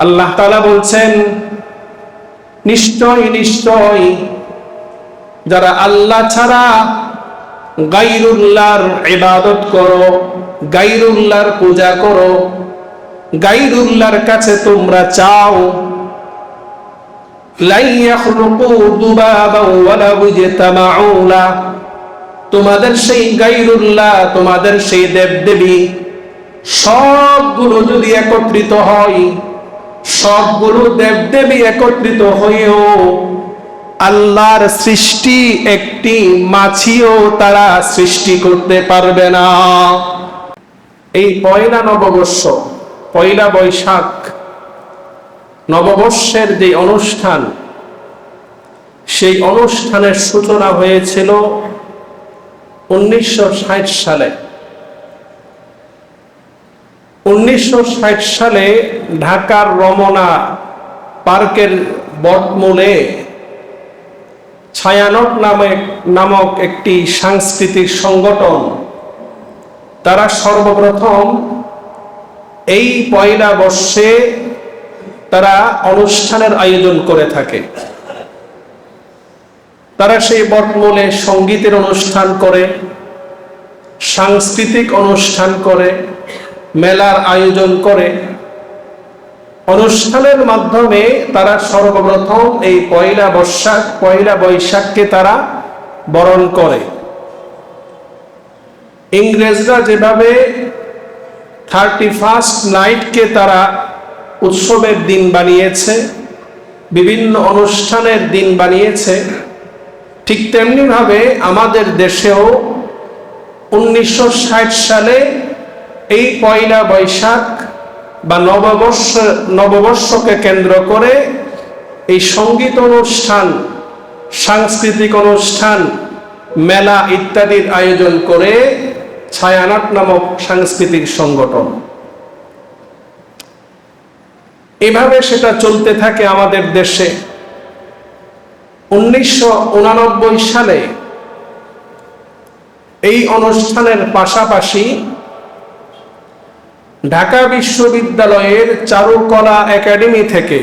আল্লাহ তাআলা বলছেন, নিশ্চয় নিশ্চয় যারা আল্লাহ ছাড়া গায়রুল্লাহর ইবাদত করো, গায়রুল্লাহর পূজা করো, গায়রুল্লাহর কাছে তোমরা চাও, লা ইয়াখলুকু যুবাবান ওয়ালা ইজতামাউ লা, তোমাদের সেই গায়রুল্লাহ, তোমাদের সেই দেবদেবী সবগুলো যদি একত্রিত হয়, সবগুলো দেবদেবী একত্রিত হয়েও আল্লাহর সৃষ্টি একটি মাছিও তারা সৃষ্টি করতে পারবে না। এই পয়লা নববর্ষ, পয়লা বৈশাখ নববর্ষের যে অনুষ্ঠান, সেই অনুষ্ঠানের সূচনা হয়েছিল 1960 সালে। 1960 সালে ঢাকার রমনা পার্কের বটমূলে ছায়ানট নামক একটি সাংস্কৃতিক সংগঠন, তারা সর্বপ্রথম এই পয়লা বর্ষে তারা অনুষ্ঠানের আয়োজন করে থাকে। তারা সেই বটমূলে সঙ্গীতের অনুষ্ঠান করে, সাংস্কৃতিক অনুষ্ঠান করে, মেলার আয়োজন করে। অনুষ্ঠানের মাধ্যমে তারা সর্বপ্রথম এই পয়লা বৈশাখকে তারা বরণ করে। ইংরেজরা যেভাবে 31st নাইটকে তারা উৎসবের দিন বানিয়েছে, বিভিন্ন অনুষ্ঠানের দিন বানিয়েছে, ঠিক তেমনি ভাবে আমাদের দেশেও 1960 সালে এই পয়লা বৈশাখ বা নববর্ষকে কেন্দ্র করে এই সঙ্গীত অনুষ্ঠান, সাংস্কৃতিক অনুষ্ঠান, মেলা ইত্যাদির আয়োজন করে ছায়ানট নামক সাংস্কৃতিক সংগঠন। এভাবে সেটা চলতে থাকে আমাদের দেশে। 1989 সালে এই অনুষ্ঠানের পাশাপাশি ঢাকা বিশ্ববিদ্যালয়ের চারুকলা একাডেমি থেকে,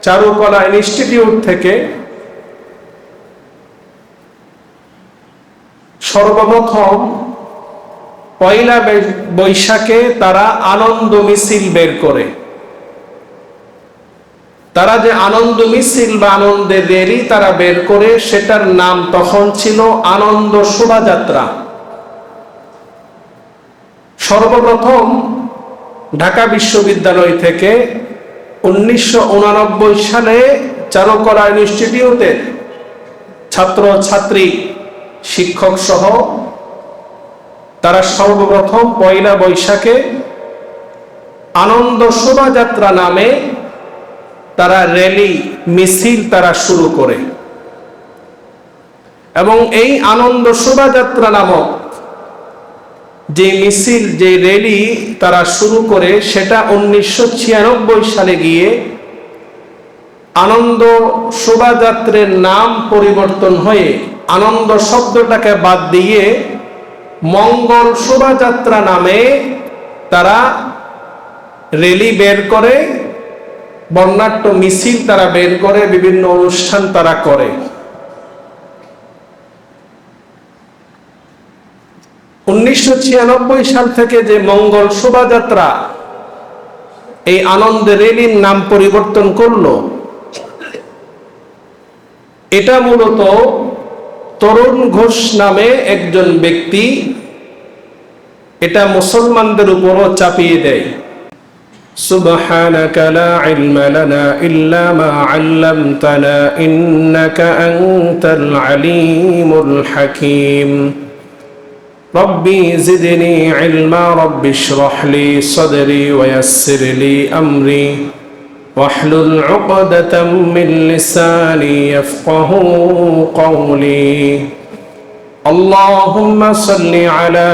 চারুকলা ইনস্টিটিউট থেকে সর্বপ্রথম পয়লা বৈশাখে তারা আনন্দ মিছিল বের করে। তারা যে আনন্দ মিছিল বা আনন্দের র্যালি তারা বের করে, সেটার নাম তখন ছিল আনন্দ শোভাযাত্রা। সর্বপ্রথম ঢাকা বিশ্ববিদ্যালয় থেকে 1989 সালে চারুকলা ইনস্টিটিউটের ছাত্র ছাত্রী, শিক্ষক সহ তারা সর্বপ্রথম পয়লা বৈশাখে আনন্দ শোভাযাত্রা নামে তারা র্যালি মিছিল তারা শুরু করে। এবং এই আনন্দ শোভাযাত্রা নামক যে মিছিল, যে র্যালি তারা শুরু করে, সেটা 1996 সালে গিয়ে আনন্দ শোভাযাত্রার নাম পরিবর্তন হয়ে আনন্দ শব্দটাকে বাদ দিয়ে মঙ্গল শোভাযাত্রা নামে তারা র্যালি বের করে, বর্ণাঢ্য মিছিল তারা বের করে, বিভিন্ন অনুষ্ঠান তারা করে। 1996 সাল থেকে যে মঙ্গল শোভাযাত্রা এই আনন্দ র্যালির নাম পরিবর্তন করলো, এটা মূলত তরুণ ঘোষ নামে একজন ব্যক্তি এটা মুসলমানদের উপরও চাপিয়ে দেয়। সুবহানাকা লা ইলমা লানা ইল্লা মা আল্লামতানা ইন্নাকা আনতাল আলিমুল হাকীম। রব্বি জিদনি ইলমা রব্বি ইশরাহ লি সাদরি ওয়া ইয়াসসির লি আমরি واحلل عقدة من لساني يفقهوا قولي اللهم صل على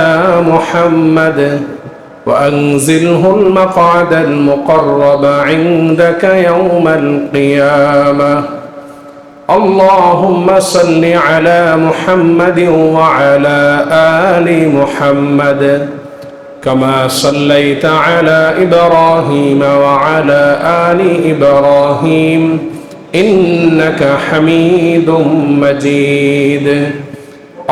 محمد وأنزله المقعد المقرب عندك يوم القيامة اللهم صل على محمد وعلى آل محمد كما صليت على إبراهيم وعلى آل إبراهيم إنك حميد مجيد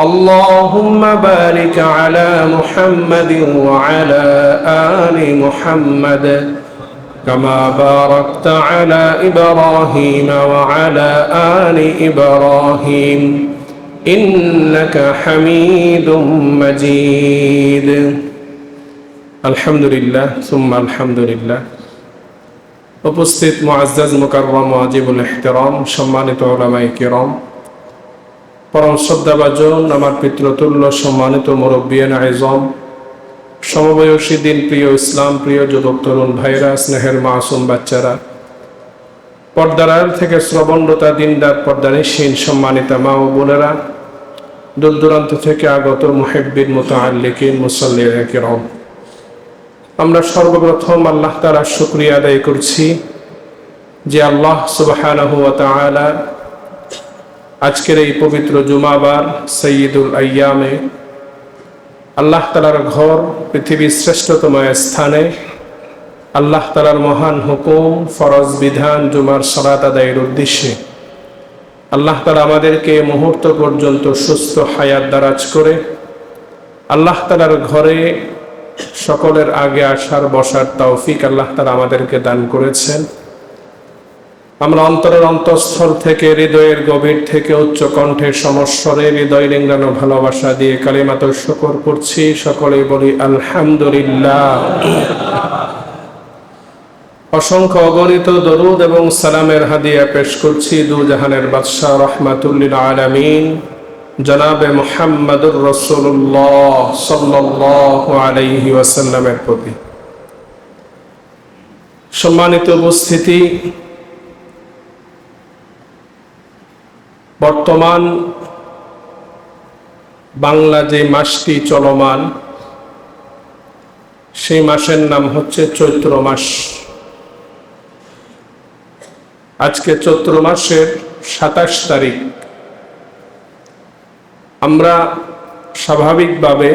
اللهم بارك على محمد وعلى آل محمد كما باركت على إبراهيم وعلى آل إبراهيم إنك حميد مجيد الحمد لله ثم الحمد لله উপস্থিত মুআজ্জাজ মুকাররম ওয়াজিবুল ইহতিরাম সম্মানিত উলামায়ে কিরাম পরম শ্রদ্ধাভাজন আমার পিতৃতুল্য সম্মানিত মুরব্বিয়ান আযম সমবয়সী দিন প্রিয় ইসলাম প্রিয় যুবক তরুণ ভাইরা স্নেহের মাসুম বাচ্চারা পর্দার থেকে শ্রবণরতা দিনদার পর্দানিশীন সম্মানিতা মা ও বোনেরা দূর দূরান্ত থেকে আগত মুহিব্বিন মুতাআল্লিকিন মুসাল্লিরা কিরাম আমরা সর্বপ্রথম আল্লাহ তাআলার শুকরিয়া আদায় করছি যে আল্লাহ সুবহানাহু ওয়া তাআলা আজকের এই পবিত্র জুমাবার সাইয়্যিদুল আইয়ামে আল্লাহ তাআলার ঘর পৃথিবীর শ্রেষ্ঠতম স্থানে আল্লাহ তাআলার মহান হুকুম ফরজ বিধান জুমার সালাত আদায়ের উদ্দেশ্যে আল্লাহ তাআলা আমাদেরকে মুহূর্ত পর্যন্ত সুস্থ হায়াত দারাজ করে আল্লাহ তাআলার ঘরে সকলের আগে আসার বসার তৌফিক আল্লাহ তাআলা আমাদেরকে দান করেছেন। আমরা অন্তরের অন্তঃস্থল থেকে হৃদয়ের গভীর থেকে উচ্চ কণ্ঠের সমস্বরে হৃদয় রিংড়ানো ভালোবাসা দিয়ে কালিমাত শুকর করছি, সকলেই বলি আলহামদুলিল্লাহ। অসংখ্য অগণিত দরুদ এবং সালামের হাদিয়া পেশ করছি দু জাহানের বাদশাহ রাহমাতুল লিল আলামিন জনাবে মুহাম্মদুর রাসূলুল্লাহ সাল্লাল্লাহু আলাইহি ওয়াসাল্লামের প্রতি। সম্মানিত উপস্থিতি, বর্তমান বাংলা যে মাসটি চলমান সেই মাসের নাম হচ্ছে চৈত্র মাস। আজকে চৈত্র মাসের ২৭ তারিখ। আমরা স্বাভাবিকভাবে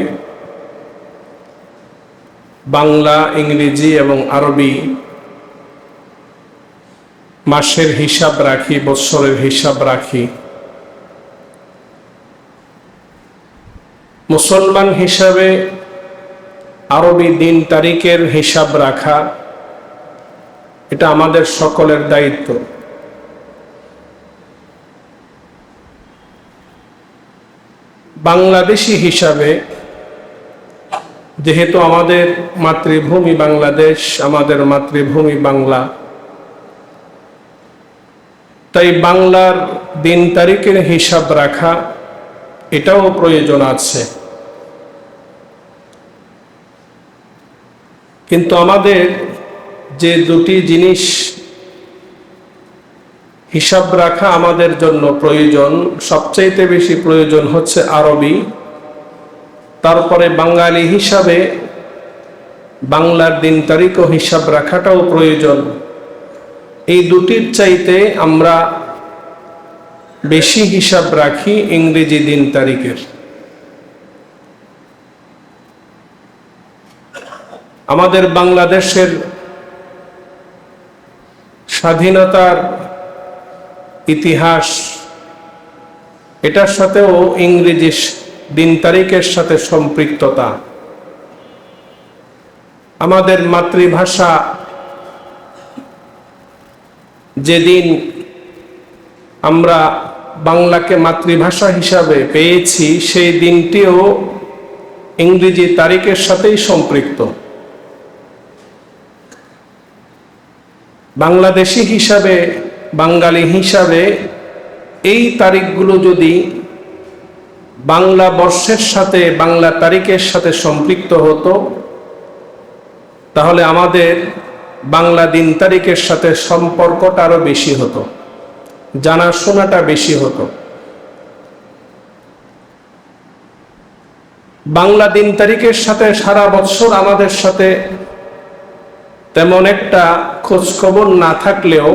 বাংলা, ইংরেজি এবং আরবি মাসের হিসাব রাখি, বৎসরের হিসাব রাখি। মুসলমান হিসাবে আরবি দিন তারিখের হিসাব রাখা এটা আমাদের সকলের দায়িত্ব। বাংলাদেশি হিসাবে যেহেতু আমাদের মাতৃভূমি বাংলাদেশ, আমাদের মাতৃভূমি বাংলা, তাই বাংলার দিন তারিখের হিসাব রাখা এটাও প্রয়োজন আছে। কিন্তু আমাদের যে দুটি জিনিস হিসাব রাখা আমাদের জন্য প্রয়োজন, সবচাইতে বেশি প্রয়োজন হচ্ছে আরবি, তারপরে বাঙালি হিসাবে বাংলার দিন তারিখ ও হিসাব রাখাটাও প্রয়োজন। এই দুটির চাইতে আমরা বেশি হিসাব রাখি ইংরেজি দিন তারিখের। আমাদের বাংলাদেশের স্বাধীনতার ইতিহাস এটার সাথেও ইংরেজি দিন তারিখের সাথে সম্পৃক্ততা। আমাদের মাতৃভাষা যেদিন আমরা বাংলাকে মাতৃভাষা হিসাবে পেয়েছি সেই দিনটিও ইংরেজি তারিখের সাথেই সম্পৃক্ত। বাংলাদেশি হিসাবে, বাঙালি হিসাবে এই তারিখগুলো যদি বাংলা বর্ষের সাথে, বাংলা তারিখের সাথে সম্পৃক্ত হতো, তাহলে আমাদের বাংলা দিন তারিখের সাথে সম্পর্কটা আরো বেশি হতো, জানাশোনাটা বেশি হতো। বাংলা দিন তারিখের সাথে সারা বছর আমাদের সাথে তেমন একটা খোঁজ খবর না থাকলেও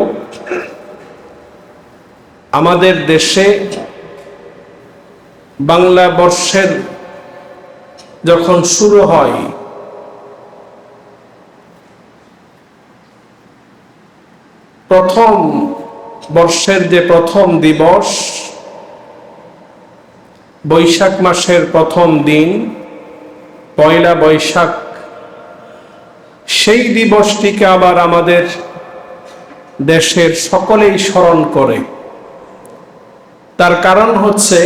আমাদের দেশে বাংলা বর্ষের যখন শুরু হয় প্রথম বর্ষের যে প্রথম দিবস, বৈশাখ মাসের প্রথম দিন, পয়লা বৈশাখ, সেই দিবসটিকে আবার আমাদের দেশের সকলেই স্মরণ করে। তার কারণ হচ্ছে,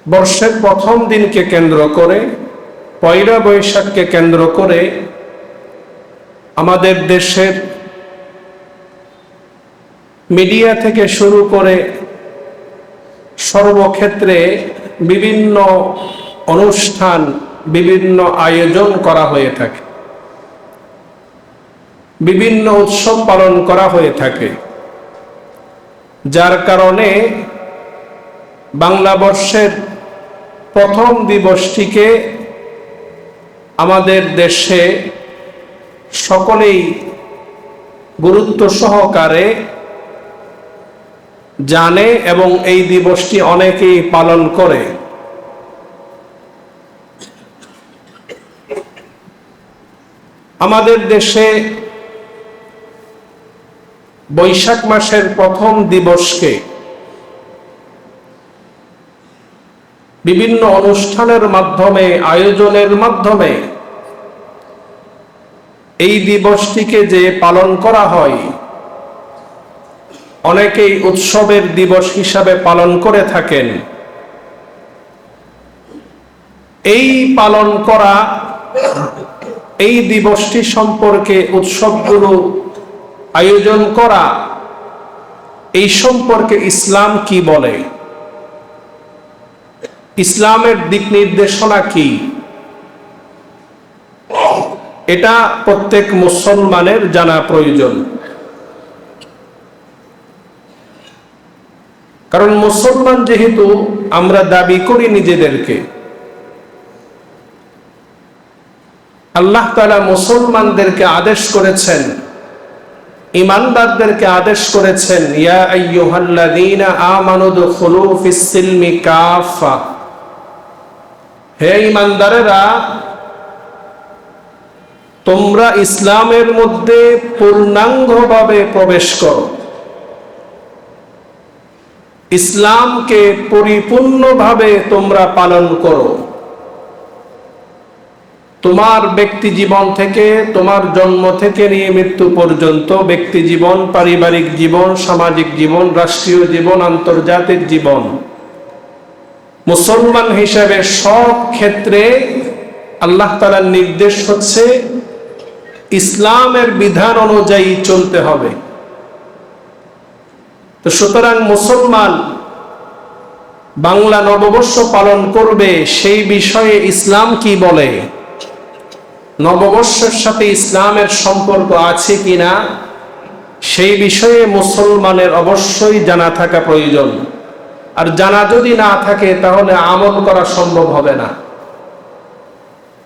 বর্ষের প্রথম দিনকে কেন্দ্র করে, পয়লা বৈশাখকে কেন্দ্র করে আমাদের দেশের মিডিয়া থেকে শুরু করে সর্বক্ষেত্রে বিভিন্ন অনুষ্ঠান, বিভিন্ন আয়োজন করা হয়ে থাকে, বিভিন্ন উৎসব পালন করা হয়ে থাকে, যার কারণে বাংলা বর্ষের প্রথম দিবসটিকে আমাদের দেশে সকলেই গুরুত্ব সহকারে জানে এবং এই দিবসটি অনেকেই পালন করে। আমাদের দেশে বৈশাখ মাসের প্রথম দিবসকে বিভিন্ন অনুষ্ঠানের মাধ্যমে, আয়োজনের মাধ্যমে এই দিবসটিকে যে পালন করা হয়, অনেকেই উৎসবের দিবস হিসাবে পালন করে থাকেন। এই পালন করা এই দিবসটি সম্পর্কে, উৎসবগুলো আয়োজন করা, এই সম্পর্কে ইসলাম কি বলে, ইসলামের দিক নির্দেশনা কি, এটা প্রত্যেক মুসলমানের জানা প্রয়োজন। কারণ মুসলমান যেহেতু আমরা দাবি করি নিজেদেরকে, আল্লাহ তাআলা মুসলমানদেরকে আদেশ করেছেন, ঈমানদারদেরকে আদেশ করেছেন, ইয়া আইয়ুহাল্লাযীনা আমানু দুখুলু ফিস সিলমি কাফা, হে ঈমানদারেরা, তোমরা ইসলামের মধ্যে পূর্ণাঙ্গভাবে প্রবেশ করো, ইসলামকে পরিপূর্ণভাবে তোমরা পালন করো। তোমার ব্যক্তি জীবন থেকে, তোমার জন্ম থেকে নিয়ে মৃত্যু পর্যন্ত ব্যক্তি জীবন, পারিবারিক জীবন, সামাজিক জীবন, রাষ্ট্রীয় জীবন, আন্তর্জাতিক জীবন, মুসলমান হিসাবে সব ক্ষেত্রে আল্লাহ তাআলার নির্দেশ হচ্ছে ইসলামের বিধান অনুযায়ী চলতে হবে। তো সুতরাং মুসলমান বাংলা নববর্ষ পালন করবে, সেই বিষয়ে ইসলাম কি বলে, নববর্ষের সাথে ইসলামের সম্পর্ক আছে কিনা, সেই বিষয়ে মুসলমানের অবশ্যই জানা থাকা প্রয়োজন। আর জানা যদি না থাকে তাহলে আমল করা সম্ভব হবে না।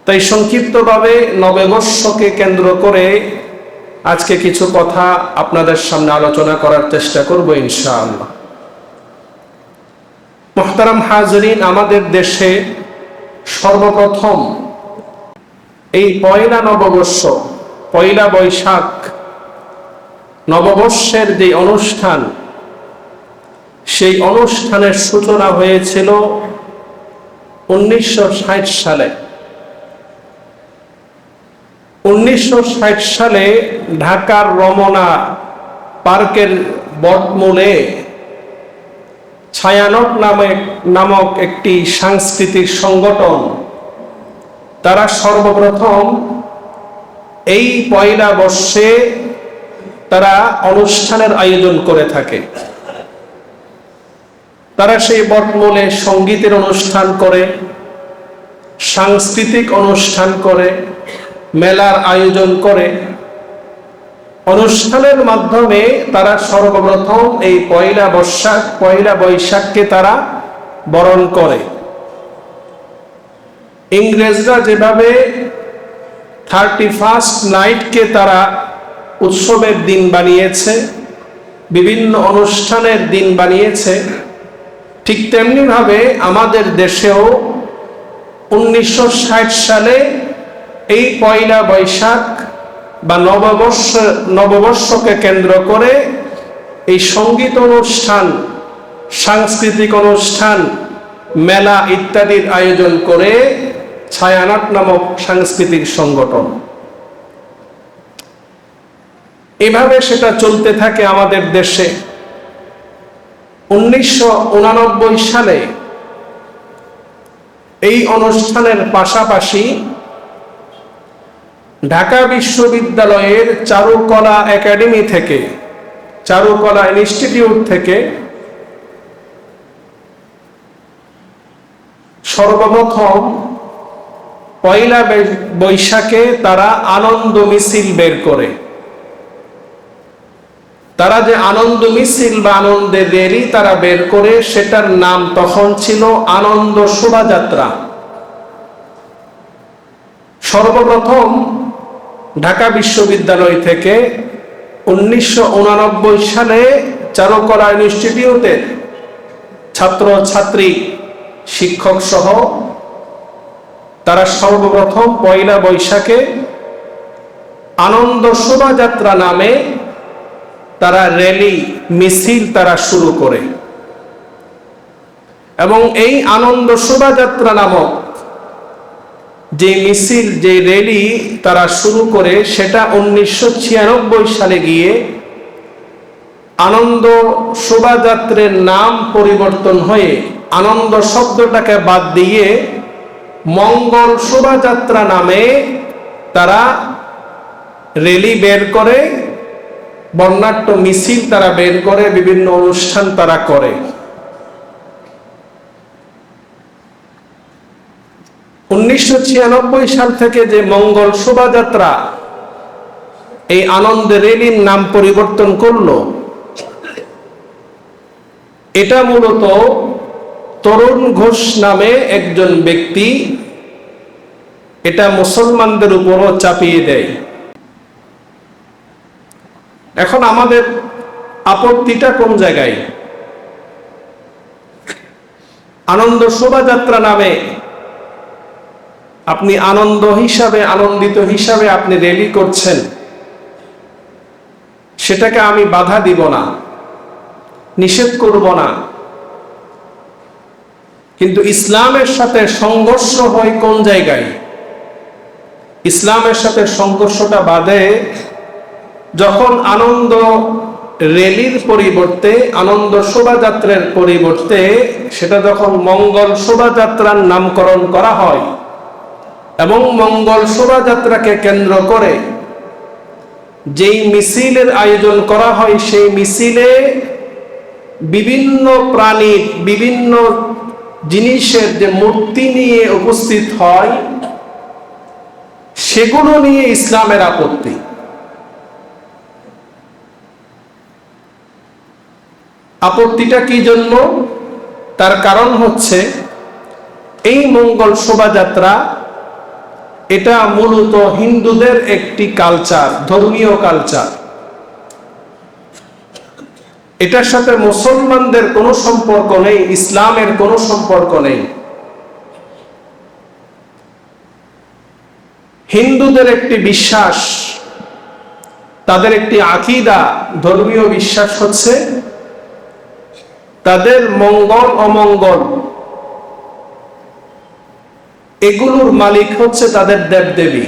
তাই সংক্ষিপ্তভাবে নববর্ষকে কেন্দ্র করে আজকে কিছু কথা আপনাদের সামনে আলোচনা করার চেষ্টা করব ইনশাআল্লাহ। মুহতারাম হাজরিন, আমাদের দেশে সর্বপ্রথম এই পয়লা নববর্ষ, পয়লা বৈশাখ নববর্ষের যে অনুষ্ঠান, সেই অনুষ্ঠানের সূচনা হয়েছিল 1960 সালে। 1960 সালে ঢাকার রমনা পার্কের বটমূলে ছায়ানট নামক একটি সাংস্কৃতিক সংগঠন, তারা সর্বপ্রথম এই পয়লা বর্ষে তারা অনুষ্ঠানের আয়োজন করে থাকে। তারা সেই বটমূলে সঙ্গীতের অনুষ্ঠান করে, সাংস্কৃতিক অনুষ্ঠান করে, মেলার আয়োজন করে। অনুষ্ঠানের মাধ্যমে তারা সর্বপ্রথম এই পয়লা বৈশাখকে তারা বরণ করে। ইংরেজরা যেভাবে 31st নাইটকে তারা উৎসবের দিন বানিয়েছে, বিভিন্ন অনুষ্ঠানের দিন বানিয়েছে, ঠিক তেমনি ভাবে আমাদের দেশেও 1960 সালে এই পয়লা বৈশাখ বা নববর্ষকে কেন্দ্র করে এই সঙ্গীত অনুষ্ঠান, সাংস্কৃতিক অনুষ্ঠান, মেলা ইত্যাদির আয়োজন করে ছায়ানট নামক সাংস্কৃতিক সংগঠন। এভাবে সেটা চলতে থাকে আমাদের দেশে। 1989 সালে এই অনুষ্ঠানের পাশাপাশি ঢাকা বিশ্ববিদ্যালয়ের চারুকলা একাডেমি থেকে, চারুকলা ইনস্টিটিউট থেকে সর্বপ্রথম পয়লা বৈশাখে তারা আনন্দ মিছিল বের করে। তারা যে আনন্দ মিছিল বা আনন্দের র্যালি তারা বের করে, সেটার নাম তখন ছিল আনন্দ শোভাযাত্রা। সর্বপ্রথম ঢাকা বিশ্ববিদ্যালয় থেকে 1989 সালে চারুকলা ইনস্টিটিউটের ছাত্র ছাত্রী, শিক্ষক সহ তারা সর্বপ্রথম পয়লা বৈশাখে আনন্দ শোভাযাত্রা নামে তারা র্যালি মিছিল তারা শুরু করে। এবং এই আনন্দ শোভাযাত্রা নামক যে মিছিল, যে র্যালি তারা শুরু করে, সেটা 1996 সালে গিয়ে আনন্দ শোভাযাত্রার নাম পরিবর্তন হয়ে আনন্দ শব্দটাকে বাদ দিয়ে মঙ্গল শোভাযাত্রা নামে তারা র্যালি বের করে, বর্ণাঢ্য মিছিল তারা বের করে, বিভিন্ন অনুষ্ঠান তারা করে। 1996 সাল থেকে যে মঙ্গল শোভাযাত্রা এই আনন্দ র্যালির নাম পরিবর্তন করলো, এটা মূলত তরুণ ঘোষ নামে একজন ব্যক্তি এটা মুসলমানদের উপরও চাপিয়ে দেয়। এখন আমাদের আপত্তিটা কোন জায়গায়? আনন্দ শোভাযাত্রা নামে আপনি আনন্দিত হিসাবে আপনি র্যালি করছেন, সেটাকে আমি বাধা দিব না, নিষেধ করব না। কিন্তু ইসলামের সাথে সংঘর্ষ হয় কোন জায়গায়? ইসলামের সাথে সংঘর্ষটা বাধে যখন আনন্দ র্যালির পরিবর্তে, আনন্দ শোভাযাত্রার পরিবর্তে সেটা যখন মঙ্গল শোভাযাত্রার নামকরণ করা হয় এবং মঙ্গল শোভাযাত্রাকে কেন্দ্র করে যেই মিছিলের আয়োজন করা হয়, সেই মিছিলে বিভিন্ন প্রাণীর, বিভিন্ন জিনিসের যে মূর্তি নিয়ে উপস্থিত হয়, সেগুলো নিয়ে ইসলামের আপত্তি। আপত্তিটা কি জন্য? তার কারণ হচ্ছে এই মঙ্গল শোভাযাত্রা এটা মূলত হিন্দুদের একটি কালচার, ধর্মীয় কালচার। এটার সাথে মুসলমানদের কোনো সম্পর্ক নেই, ইসলামের কোনো সম্পর্ক নেই। হিন্দুদের একটি বিশ্বাস, তাদের একটি আকীদা, ধর্মীয় বিশ্বাস হচ্ছে তাদের মঙ্গল অমঙ্গল এগুলোর মালিক হচ্ছে তাদের দেবদেবী।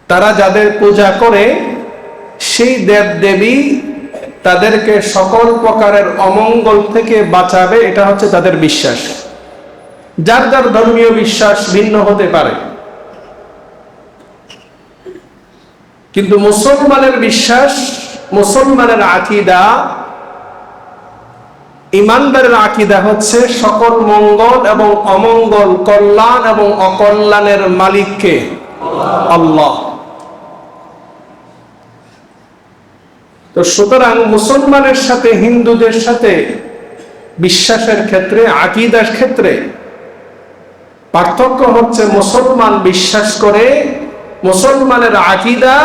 তারা যাদের পূজা করে সেই দেবদেবী তাদেরকে সকল প্রকারের অমঙ্গল থেকে বাঁচাবে, এটা হচ্ছে তাদের বিশ্বাস। যার যার ধর্মীয় বিশ্বাস ভিন্ন হতে পারে, কিন্তু মুসলমানের বিশ্বাস, মুসলমানের আকীদা, ইমানদারের আকীদা হচ্ছে সকল মঙ্গল এবং অমঙ্গল, কল্যাণ এবং অকল্যাণের মালিককে আল্লাহ। তো সুতরাং মুসলমানের সাথে হিন্দুদের সাথে বিশ্বাসের ক্ষেত্রে, আকীদার ক্ষেত্রে পার্থক্য হচ্ছে মুসলমান বিশ্বাস করে, মুসলমানের আকীদা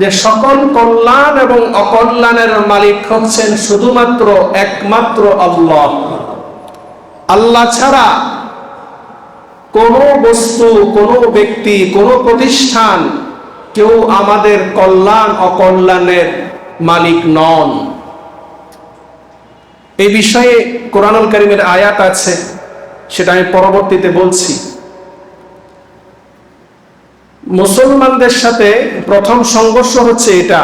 যে সকল কল্যাণ এবং অকল্যাণের মালিক হচ্ছেন শুধুমাত্র একমাত্র আল্লাহ। আল্লাহ ছাড়া কোনো বস্তু, কোনো ব্যক্তি, কোনো প্রতিষ্ঠান কেউ আমাদের কল্যাণ অকল্যাণের মালিক নন। এই বিষয়ে কোরআনুল কারীমের আয়াত আছে, সেটা আমি পরবর্তীতে বলছি। মুসলমানদের সাথে প্রথম সংঘর্ষ হচ্ছে এটা,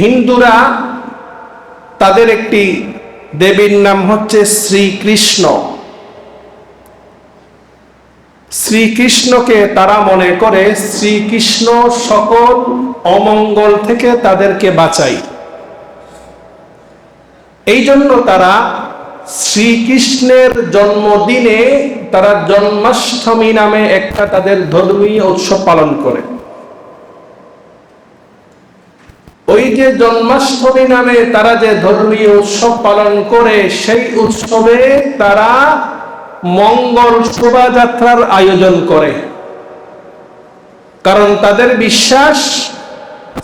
হিন্দুরা তাদের একটি দেবীর নাম হচ্ছে শ্রীকৃষ্ণ। শ্রীকৃষ্ণকে তারা মনে করে শ্রীকৃষ্ণ সকল অমঙ্গল থেকে তাদেরকে বাঁচায়। এই জন্য তারা শ্রীকৃষ্ণের জন্মদিনে তারা জন্মাষ্টমী নামে একটা তাদের ধর্মীয় উৎসব পালন করে। ওই যে জন্মাষ্টমী নামে তারা যে ধর্মীয় উৎসব পালন করে, সেই উৎসবে তারা মঙ্গল শোভাযাত্রার আয়োজন করে। কারণ তাদের বিশ্বাস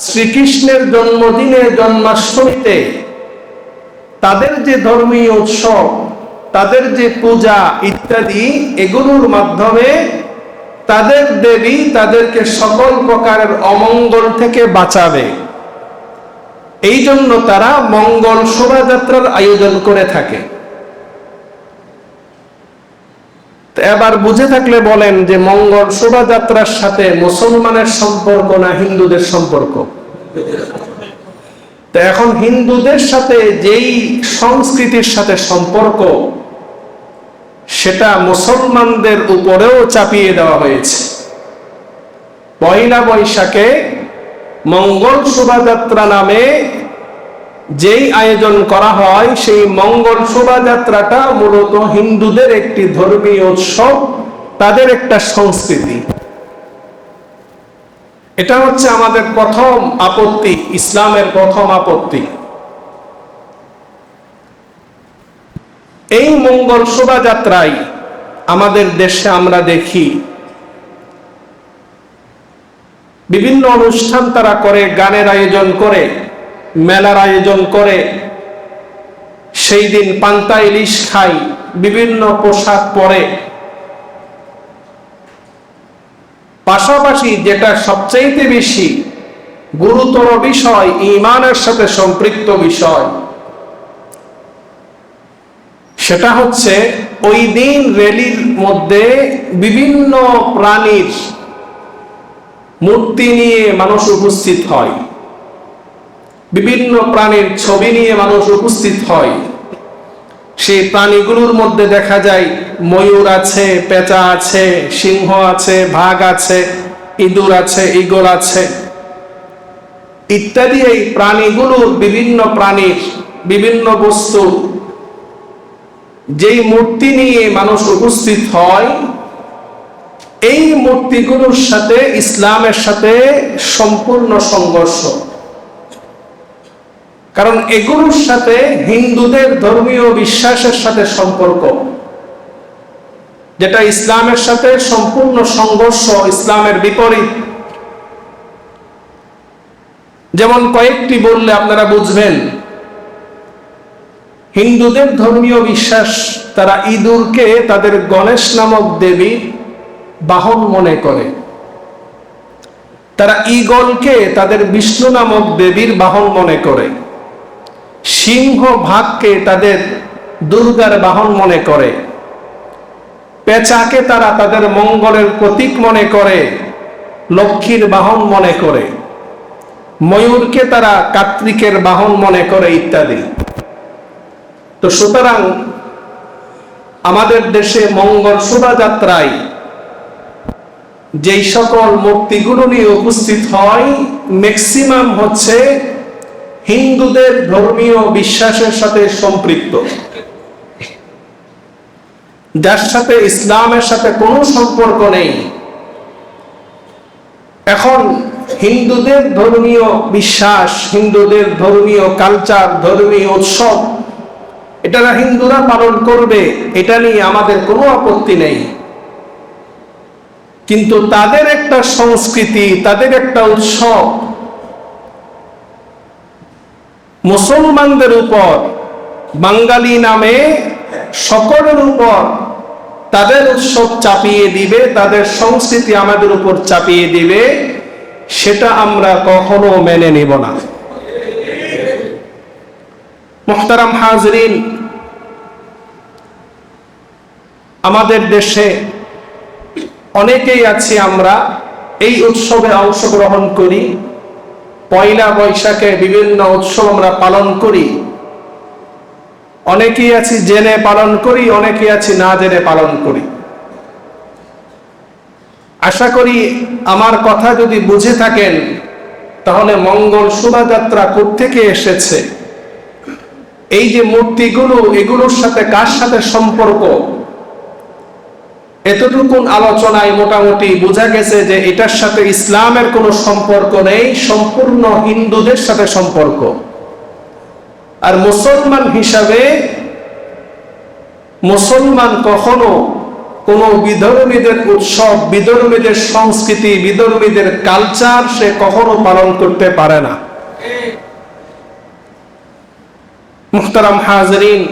শ্রীকৃষ্ণের জন্মদিনে জন্মাষ্টমীতে তাদের যে ধর্মীয় উৎসব, তাদের যে পূজা ইত্যাদি, এগুলোর মাধ্যমে তাদের দেবী তাদেরকে সকল প্রকারের অমঙ্গল থেকে বাঁচাবে। এই জন্য তারা মঙ্গল শোভাযাত্রার আয়োজন করে থাকে। এবার বুঝে থাকলে বলেন যে মঙ্গল শোভাযাত্রার সাথে মুসলমানের সম্পর্ক না হিন্দুদের সম্পর্ক? তো এখন হিন্দুদের সাথে যেই সংস্কৃতির সাথে সম্পর্ক, সেটা মুসলমানদের উপরেও চাপিয়ে দেওয়া হয়েছে। পয়লা বৈশাখে মঙ্গল শোভাযাত্রা নামে যেই আয়োজন করা হয়, সেই মঙ্গল শোভাযাত্রাটা মূলত হিন্দুদের একটি ধর্মীয় উৎসব, তাদের একটা সংস্কৃতি। এটা হচ্ছে আমাদের প্রথম আপত্তি, ইসলামের প্রথম আপত্তি। এই মঙ্গল শোভাযাত্রায় আমাদের দেশে আমরা দেখি বিভিন্ন অনুষ্ঠান তারা করে, গানের আয়োজন করে, মেলার আয়োজন করে, সেই দিন পান্তা ইলিশ খাই, বিভিন্ন পোশাক পরে। পাশাপাশি যেটা সবচাইতে বেশি গুরুতর বিষয়, ঈমানের সাথে সম্পৃক্ত বিষয়, সেটা হচ্ছে ওই দিন র্যালির মধ্যে বিভিন্ন প্রাণীর মূর্তি নিয়ে মানুষ উপস্থিত হয়, বিভিন্ন প্রাণীর ছবি নিয়ে মানুষ উপস্থিত হয়। সেই প্রাণীগুলোর মধ্যে দেখা যায় ময়ূর আছে, পেঁচা আছে, সিংহ আছে, বাঘ আছে, ইঁদুর আছে, ঈগল আছে ইত্যাদি। এই প্রাণীগুলোর বিভিন্ন প্রাণীর বিভিন্ন বস্তু যেই মূর্তি নিয়ে মানুষ উপস্থিত হয়, এই মূর্তিগুলোর সাথে ইসলামের সাথে সম্পূর্ণ সংঘর্ষ। কারণ এগুলোর সাথে হিন্দুদের ধর্মীয় বিশ্বাসের সাথে সম্পর্ক, যেটা ইসলামের সাথে সম্পূর্ণ সংঘর্ষ, ইসলামের বিপরীত। যেমন কয়েকটি বললে আপনারা বুঝবেন। হিন্দুদের ধর্মীয় বিশ্বাস, তারা ইঁদুরকে তাদের গণেশ নামক দেবীর বাহন মনে করে, তারা ঈগলকে তাদের বিষ্ণু নামক দেবীর বাহন মনে করে, সিংহ ভাগকে তাদের দুর্গার বাহন মনে করে, পেঁচাকে তারা তাদের মঙ্গলের প্রতীক মনে করে, লক্ষ্মীর বাহন মনে করে, ময়ূরকে তারা কার্তিকের বাহন মনে করে ইত্যাদি। তো সুতরাং আমাদের দেশে মঙ্গল শোভাযাত্রায় যেই সকল মূর্তিগুলো নিয়ে উপস্থিত হয়, ম্যাক্সিমাম হচ্ছে হিন্দুদের ধর্মীয় বিশ্বাসের সাথে সম্পৃক্ত, যার সাথে ইসলামের সাথে কোনো সম্পর্ক নেই। এখন হিন্দুদের ধর্মীয় বিশ্বাস, হিন্দুদের ধর্মীয় কালচার, ধর্মীয় উৎসব, এটা হিন্দুরা পালন করবে, এটা নিয়ে আমাদের কোনো আপত্তি নেই। কিন্তু তাদের একটা সংস্কৃতি, তাদের একটা উৎসব মুসলমানদের উপর, বাঙালি নামে সকলের উপর তাদের উৎসব চাপিয়ে দিবে, তাদের সংস্কৃতি আমাদের উপর চাপিয়ে দিবে, সেটা আমরা কখনো মেনে নিব না। মুহতারাম হাজরিন, আমাদের দেশে অনেকেই আছি আমরা এই উৎসবে অংশগ্রহণ করি। পয়লা বৈশাখে বিভিন্ন উৎসব আমরা পালন করি। অনেকেই আছি জেনে পালন করি, অনেকেই আছি না জেনে পালন করি। আশা করি আমার কথা যদি বুঝে থাকেন তাহলে মঙ্গল শোভাযাত্রা কোত্থেকে এসেছে, এই যে মূর্তিগুলো, এগুলোর সাথে কার সাথে সম্পর্ক, এতটুকুন আলোচনায় মোটামুটি বোঝা গেছে যে এটার সাথে ইসলামের কোনো সম্পর্ক নেই, সম্পূর্ণ হিন্দুদের সাথে সম্পর্ক। আর মুসলমান হিসাবে মুসলমান কখনো কোনো বিধর্মীদের উৎসব, বিধর্মীদের সংস্কৃতি, বিধর্মীদের কালচার সে কখনো পালন করতে পারে না। মুহতারাম হাজরিন,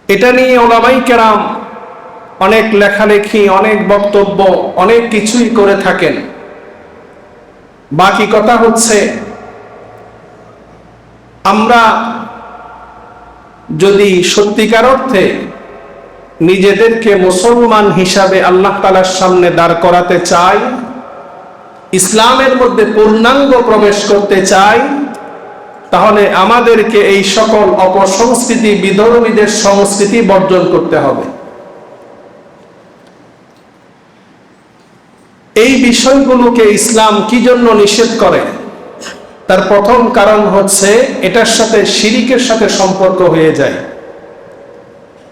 এটা নিয়ে উলামায়ে কেরাম অনেক লেখালেখি, অনেক বক্তব্য, অনেক কিছুই করে থাকেন। বাকি কথা হচ্ছে, আমরা যদি সত্যিকার অর্থে নিজেদেরকে মুসলমান হিসাবে আল্লাহ তাআলার সামনে দাঁড় করাতে চাই, ইসলামের মধ্যে পূর্ণাঙ্গ প্রবেশ করতে চাই, তাহলে আমাদেরকে এই সকল অপসংস্কৃতি, বিধর্মীদের সংস্কৃতি বর্জন করতে হবে। এই বিষয়গুলোকে ইসলাম কি জন্য নিষেধ করে? তার প্রথম কারণ হচ্ছে এটার সাথে শিরিকের সাথে সম্পর্ক হয়ে যায়।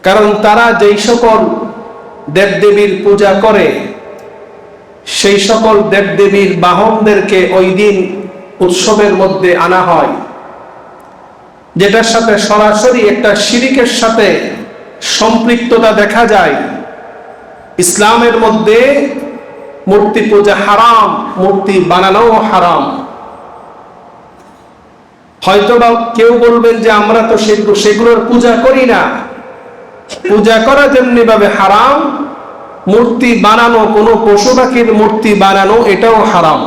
কারণ তারা যেই সকল দেবদেবীর পূজা করে, সেই সকল দেবদেবীর বাহনদেরকে ওই দিন উৎসবের মধ্যে আনা হয়, যেটার সাথে সরাসরি একটা শিরিকের সাথে সম্পৃক্ততা দেখা যায়। ইসলামের মধ্যে মূর্তি পূজা হারাম, মূর্তি বানানো হারাম। হয়তোবা কেউ বলবেন যে আমরা তো সেগুলোর পূজা করি না। পূজা করা যেমনি ভাবে হারাম, মূর্তি বানানো, কোনো পশু পাখির মূর্তি বানানো এটাও হারাম।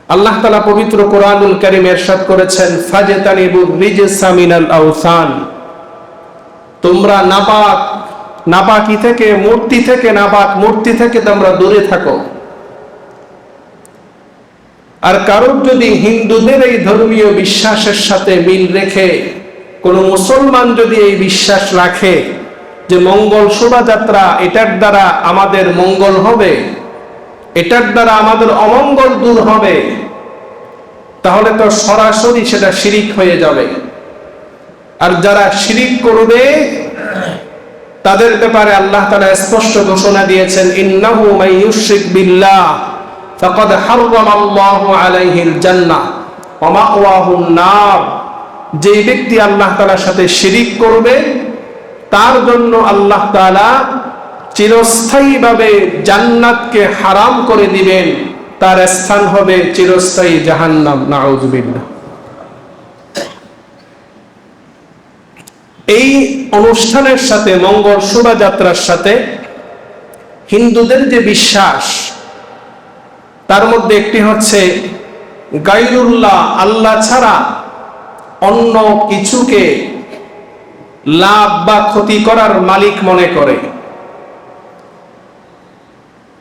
আল্লাহ তাআলা পবিত্র কোরআনুল কারীমে ইরশাদ করেছেন, ফাজতানিবুর রিজসা মিনাল আওসান, তোমরা নাপাকি থেকে, মূর্তি থেকে তোমরা দূরে থাকো। আর কারোর যদি হিন্দুদের এই ধর্মীয় বিশ্বাসের সাথে মিল রেখে কোন মুসলমান যদি এই বিশ্বাস রাখে যে মঙ্গল শোভাযাত্রা, এটার দ্বারা আমাদের মঙ্গল হবে, এটার দ্বারা আমাদের অমঙ্গল দূর হবে, তাহলে তো সরাসরি সেটা শিরিক হয়ে যাবে। আর যারা শিরিক করবে তাদের ব্যাপারে আল্লাহ তাআলা স্পষ্ট ঘোষণা দিয়েছেন, ইন্নাহু মান ইউশরিক বিল্লাহ ফাকাদ হারামাল্লাহু আলাইহিল জান্নাহ ওয়া মাওয়াহুন নার। যে ব্যক্তি আল্লাহ তাআলার সাথে শিরিক করবে তার জন্য আল্লাহ তাআলা চিরস্থায়ীভাবে জান্নাতকে হারাম করে দিবেন, তার স্থান হবে চিরস্থায়ী জাহান্নাম। নাউযুবিল্লাহ। এই অনুষ্ঠানের সাথে, মঙ্গল শোভাযাত্রার সাথে হিন্দুদের যে বিশ্বাস, তার মধ্যে একটি হচ্ছে গায়রুল্লাহ, আল্লাহ ছাড়া অন্য কিছুকে লাভ বা ক্ষতি করার মালিক মনে করে।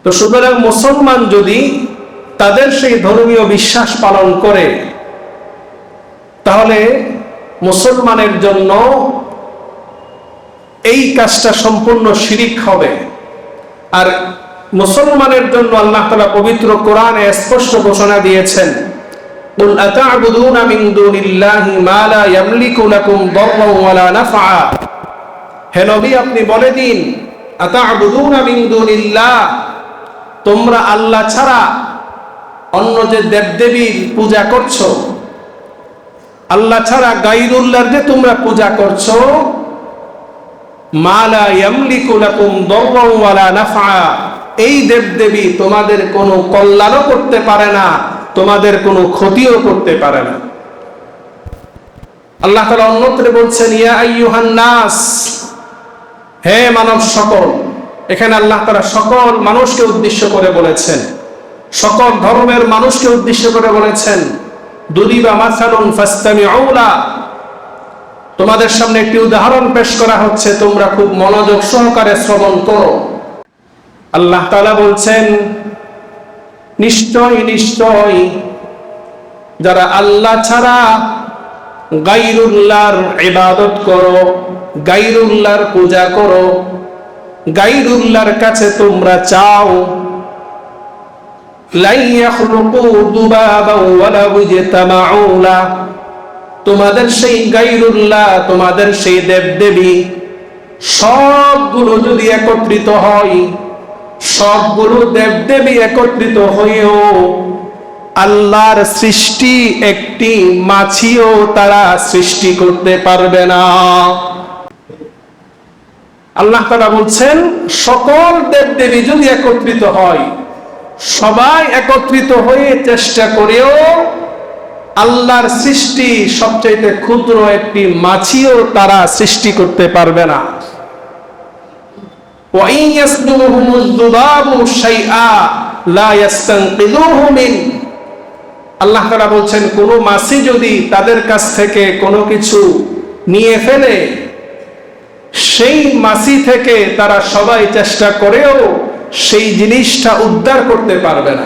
তো সুতরাং মুসলমান যদি তাদের সেই ধর্মীয় বিশ্বাস পালন করে, তাহলে মুসলমানের জন্য এই কাজটা সম্পূর্ণ শিরিক হবে। আর মুসলমানের জন্য আল্লাহ তাআলা পবিত্র কোরআনে স্পষ্ট ঘোষণা দিয়েছেন, কুল আতা'বুদুনা মিন দুনিল্লাহি মা লা ইয়ামলিকু লাকুম দাররান ওয়ালা নাফআ। হে নবী, আপনি বলে দিন, আতা'বুদুনা মিন দুনিল্লাহ, তোমরা আল্লাহ ছাড়া অন্য যে দেবদেবীর পূজা করছো, আল্লাহ ছাড়া গায়রুল্লাহর যে তোমরা পূজা করছো, মা লা ইয়ামলিকু লাকুম দাররান ওয়ালা নাফআ, এই দেবদেবী তোমাদের কোনো কল্যাণও করতে পারে না, তোমাদের কোনো ক্ষতিও করতে পারে না। আল্লাহ তাআলা অন্যত্র বলছেন ইয়া আইয়ুহান নাস, হে মানব সকল। এখানে আল্লাহ তাআলা সকল মানুষকে উদ্দেশ্য করে বলেছেন, সকল ধর্মের মানুষকে উদ্দেশ্য করে বলেছেন দুরিবা মাসালুন ফাসতামিউ লা, তোমাদের সামনে একটি উদাহরণ পেশ করা হচ্ছে, তোমরা খুব মনোযোগ সহকারে শ্রবণ করো। আল্লাহ তাআলা বলছেন নিশ্চয় নিশ্চয় যারা আল্লাহ ছাড়া গায়রুল্লাহর ইবাদত করো, গায়রুল্লাহর পূজা করো, গায়রুল্লাহর কাছে তোমরা চাও, লা ইয়াখলুকু দুবাবাও ওয়ালা ইজতামাউ লা, তোমাদের সেই গায়রুল্লাহ, তোমাদের সেই দেবদেবী সবগুলো যদি একত্রিত হয়, সবগুলো দেবদেবী একত্রিত হয়েও আল্লাহর সৃষ্টি একটি মাছিও তারা সৃষ্টি করতে পারবে না। আল্লাহ তাআলা বলছেন সকল দেবদেবী যদি একত্রিত হয়, সবাই একত্রিত হয়ে চেষ্টা করেও আল্লাহর সৃষ্টি সবচেয়ে ক্ষুদ্র একটি মাছিও তারা সৃষ্টি করতে পারবে না। وَإِنْ يَسْلُبْهُمُ الذُّبَابُ شَيْئًا لَا يَسْتَنقِذُوهُ مِنْهُ, আল্লাহ তাআলা বলছেন কোন মাছি যদি তাদের কাছ থেকে কোনো কিছু নিয়ে ফেলে, সেই মাছি থেকে তারা সবাই চেষ্টা করেও সেই জিনিসটা উদ্ধার করতে পারবে না।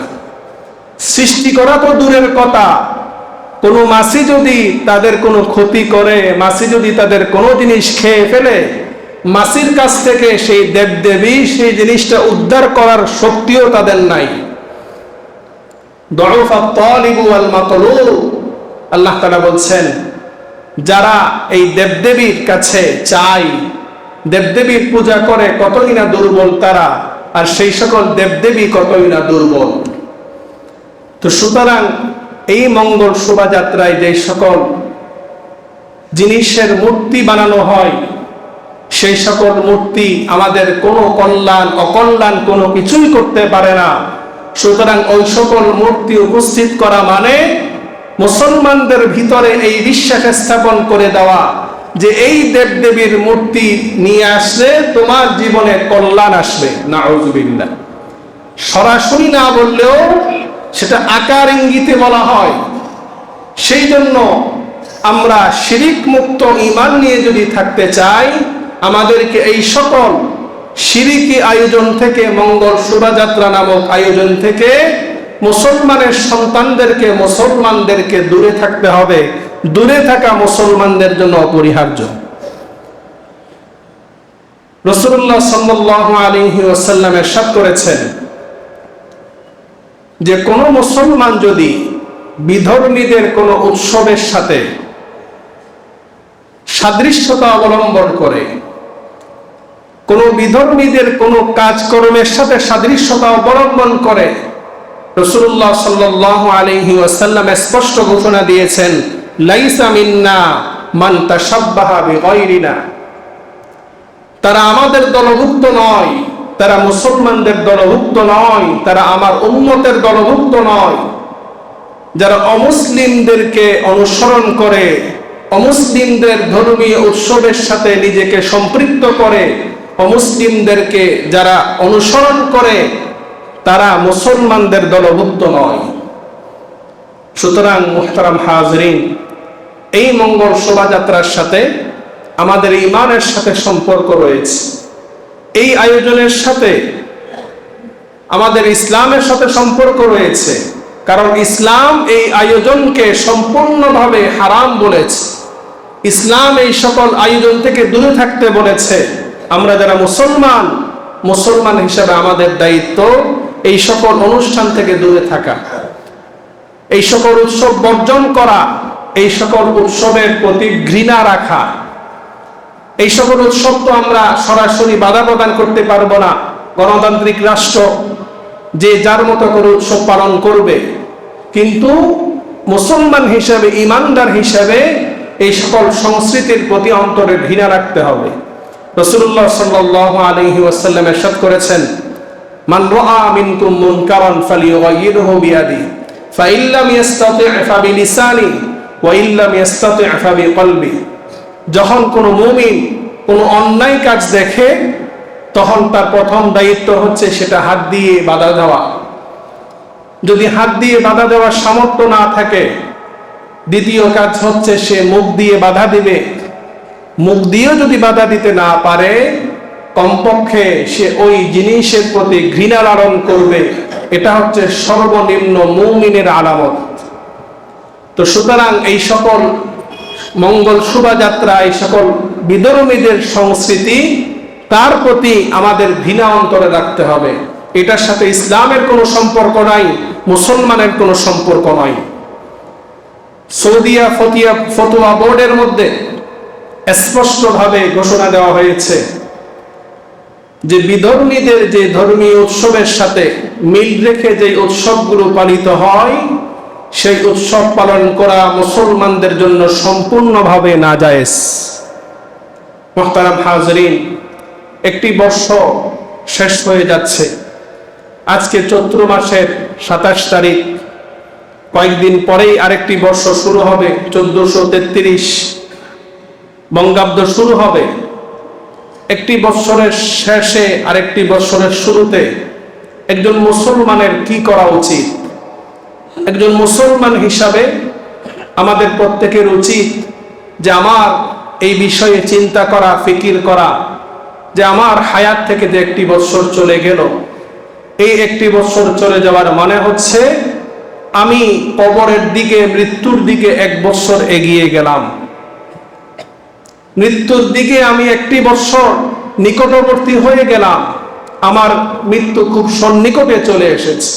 সৃষ্টি করা তো দূরের কথা, কোনো মাছি যদি তাদের কোনো ক্ষতি করে, মাছি যদি তাদের কোনো জিনিস খেয়ে ফেলে, মাছির কাছ থেকে সেই দেবদেবী সেই জিনিসটা উদ্ধার করার শক্তিও তাদের নাই। দুউফা তালিবু ওয়াল মাতলুব, আল্লাহ তাআলা বলছেন যারা এই দেবদেবীর কাছে চায়, দেবদেবীর পূজা করে, কতই না দুর্বল তারা, আর সেই সকল দেবদেবী কতই না দুর্বল। তো সুতরাং এই মঙ্গল শোভাযাত্রায় যে সকল জিনিসের মূর্তি বানানো হয়, সেই সকল মূর্তি আমাদের কোনো কল্যাণ অকল্যাণ কোনো কিছুই করতে পারে না। সুতরাং ওই সকল মূর্তি উপস্থিত করা মানে মুসলমানদের ভিতরে এই বিশ্বাস স্থাপন করে দেওয়া যে এই দেবদেবীর মূর্তি নিয়ে আসলে তোমার জীবনে কল্যাণ আসবে। নাউযুবিল্লাহ। সরাসরি না বললেও সেটা আকার ইঙ্গিতে বলা হয়। সেই জন্য আমরা শিরিক মুক্ত ঈমান নিয়ে যদি থাকতে চাই, আমাদেরকে এই সকল শিরিকি আয়োজন থেকে, মঙ্গল শোভাযাত্রা নামক আয়োজন থেকে মুসলমানের সন্তানদেরকে, মুসলমানদেরকে দূরে থাকতে হবে। দূরে থাকা মুসলমানদের জন্য অপরিহার্য। রাসূলুল্লাহ সাল্লাল্লাহু আলাইহি ওয়াসাল্লাম ইরশাদ করেছেন যে কোন মুসলমান যদি বিধর্মীদের কোন উৎসবের সাথে সাদৃশ্যতা অবলম্বন করে, কোন বিধর্মীদের কোন কাজকর্মের সাথে সাদৃশ্যতা অবলম্বন করে, রাসূলুল্লাহ সাল্লাল্লাহু আলাইহি ওয়াসাল্লাম স্পষ্ট ঘোষণা দিয়েছেন লাইসা মিন্না মান তাশাব্বাহা বিগায়রিনা, তারা আমাদের দলভুক্ত নয়, তারা মুসলমানদের দলভুক্ত নয়, তারা আমার উম্মতের দলভুক্ত নয়। যারা অমুসলিমদেরকে অনুসরণ করে, অমুসলিমদের ধর্মীয় উৎসবের সাথে নিজেকে সম্পৃক্ত করে, অমুসলিমদেরকে যারা অনুসরণ করে, তারা মুসলমানদের দলভুক্ত নয়। সুতরাং মুহতারাম হাজরিন, এই মঙ্গল শোভাযাত্রার সাথে আমাদের ঈমানের সাথে সম্পর্ক রয়েছে। এই আয়োজনের সাথে আমাদের ইসলামের সাথে সম্পর্ক রয়েছে, কারণ ইসলাম এই আয়োজনকে সম্পূর্ণভাবে হারাম বলেছে। ইসলাম এই সকল আয়োজন থেকে দূরে থাকতে বলেছে। আমরা যারা মুসলমান, মুসলমান হিসেবে আমাদের দায়িত্ব এই সকল অনুষ্ঠান থেকে দূরে থাকা, এই সকল উৎসব বর্জন করা, এই সকল উৎসবের প্রতি ঘৃণা রাখা। এই সকল উৎসব তো আমরা সরাসরি বাধা প্রদান করতে পারবো না। গণতান্ত্রিক রাষ্ট্র যে যার মতো করে উৎসব পালন করবে, কিন্তু মুসলমান হিসেবে, ঈমানদার হিসেবে এই সকল সংস্কৃতির প্রতি অন্তরে ঘৃণা রাখতে হবে। রাসূলুল্লাহ সাল্লাল্লাহু আলাইহি ওয়াসাল্লাম ইরশাদ করেছেন মান রাআ মিনকুম মুনকারান ফালিয়ুগাইয়িরহু বিয়াদিহি ফাইন লাম ইস্তাতি' ফাবিলিসানিহি ওয়া ইল্লাম ইয়াস্তাতি' ফাবিকলবি। যখন কোনো মুমিন কোনো অন্যায় কাজ দেখে তখন তার প্রথম দায়িত্ব হচ্ছে সেটা হাত দিয়ে বাধা দেওয়া। যদি হাত দিয়ে বাধা দেওয়ার সামর্থ্য না থাকে, দ্বিতীয় কাজ হচ্ছে সে মুখ দিয়ে বাধা দিবে। মুখ দিয়েও যদি বাধা দিতে না পারে, কমপক্ষে সে ওই জিনিসের প্রতি ঘৃণা লালন করবে। এটা হচ্ছে সর্বনিম্ন মুমিনের আলামত। তো সুতরাং এই সকল মঙ্গল শোভাযাত্রা, এই সকল বিধর্মীদের সংস্কৃতি, তার প্রতি আমাদের ঘৃণা অন্তরে রাখতে হবে। এটার সাথে ইসলামের কোনো সম্পর্ক নাই, মুসলমানের কোনো সম্পর্ক নাই। সৌদিয়া ফতোয়া বোর্ডের মধ্যে স্পষ্টভাবে ঘোষণা দেওয়া হয়েছে যে বিধর্মীদের যে ধর্মীয় উৎসবের সাথে মিল রেখে যে উৎসবগুলো পালিত হয়, সেই উৎসব পালন করা মুসলমানদের জন্য সম্পূর্ণভাবে নাজায়েজ। মুহতারাম হাজরিন, একটি বর্ষ শেষ হয়ে যাচ্ছে। আজকে চৈত্র মাসের 27 তারিখ। কয়েকদিন পরেই আরেকটি বর্ষ শুরু হবে, 1433 বঙ্গাব্দ শুরু হবে। একটি বৎসরের শেষে আরেকটি বৎসরের শুরুতে একজন মুসলমানের কি করা উচিত? একজন মুসলমান হিসাবে আমাদের প্রত্যেকের উচিত যে আমার এই বিষয়ে চিন্তা করা, ফিকির করা, যে আমার হায়াত থেকে যে একটি বৎসর চলে গেল, এই একটি বৎসর চলে যাওয়ার মানে হচ্ছে আমি কবরের দিকে, মৃত্যুর দিকে 1 বৎসর এগিয়ে গেলাম। মৃত্যুর দিকে আমি একটি বৎসর নিকটবর্তী হয়ে গেলাম। আমার মৃত্যু খুব সন্নিকটে চলে এসেছে।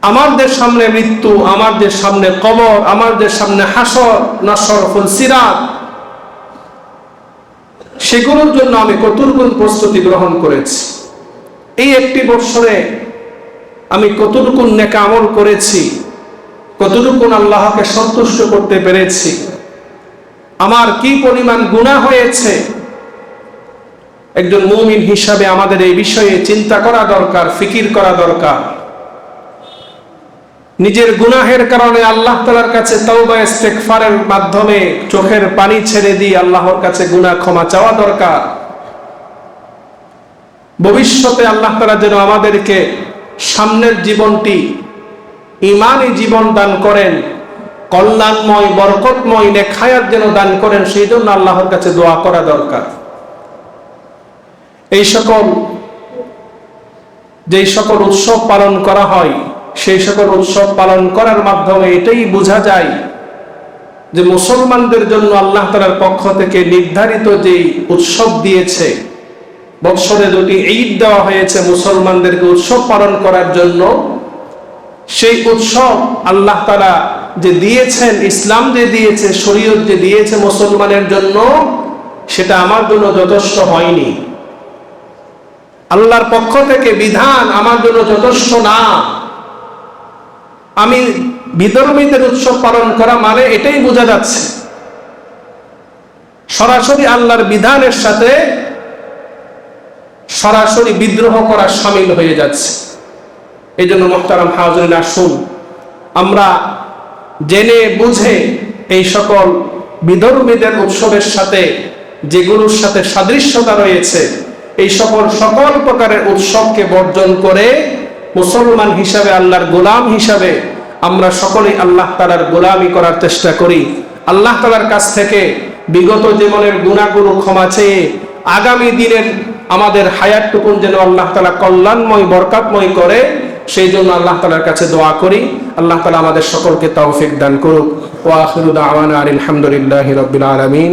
আমাদের সামনে মৃত্যু, আমাদের সামনে কবর, আমাদের সামনে হাসর, নাসর, ফুলসিরাত, সেগুলোর জন্য আমি কতটুকু প্রস্তুতি গ্রহণ করেছি? এই একটি বৎসরে আমি কতটুকু নেক আমল করেছি? কতটুকু আল্লাহকে সন্তুষ্ট করতে পেরেছি? আমার কি পরিমাণ গুনাহ হয়েছে? একজন মুমিন হিসাবে আমাদের এই বিষয়ে চিন্তা করা দরকার, ফিকির করা দরকার। নিজের গুনাহের কারণে আল্লাহ তাআলার কাছে তওবা ইস্তেগফারের মাধ্যমে চোখের পানি ছেড়ে দিয়ে আল্লাহর কাছে গুনাহ ক্ষমা চাওয়া দরকার। ভবিষ্যতে আল্লাহ তাআলা যেন আমাদেরকে সামনের জীবনটি ঈমানী জীবন দান করেন, কল্যাণময়, বরকতময়, নেক হায়াত যেন দান করেন, সেই জন্য আল্লাহর কাছে দোয়া করা দরকার। যেই সকল উৎসব পালন করা হয়, সেই সকল উৎসব পালন করার মাধ্যমে এটাই বোঝা যায় যে মুসলমানদের জন্য আল্লাহ তাআলার পক্ষ থেকে নির্ধারিত যেই উৎসব দিয়েছে, বৎসরে 2টি ঈদ দেওয়া হয়েছে মুসলমানদেরকে উৎসব পালন করার জন্য, সেই উৎসব আল্লাহ তাআলা যে দিয়েছেন, ইসলাম যে দিয়েছে, শরীয়ত যে দিয়েছে মুসলমানের জন্য, সেটা আমার জন্য যথেষ্ট হয়নি। আল্লাহর পক্ষ থেকে বিধান আমার জন্য যথেষ্ট না। আমি বিধর্মীদের উৎসব পালন করা মানে এটাই বোঝা যাচ্ছে সরাসরি আল্লাহর বিধানের সাথে সরাসরি বিদ্রোহ করা শামিল হয়ে যাচ্ছে। এই জন্য মুহতারাম হাজরিন, আসুন আমরা জেনে বুঝে এই সকল বিধর্মীদের উৎসবের সাথে, যেগুলোর সাথে সাদৃশ্যতা রয়েছে, এই সকল প্রকারের উৎসবকে বর্জন করে মুসলমান হিসাবে, আল্লাহর গোলাম হিসাবে আমরা সকলেই আল্লাহ তাআলার গোলামি করার চেষ্টা করি। আল্লাহ তাআলার কাছ থেকে বিগত জীবনের গুনাহগুলো ক্ষমা চেয়ে আগামী দিনের আমাদের হায়াতটুকুন যেন আল্লাহ তাআলা কল্যাণময়, বরকতময় করে, সেই জন্য আল্লাহ তাআলার কাছে দোয়া করি। আল্লাহ তাআলা আমাদের সকলকে তৌফিক দান করুক। ওয়া আখিরু দাওয়ানা আলহামদুলিল্লাহি রাব্বিল আলামিন।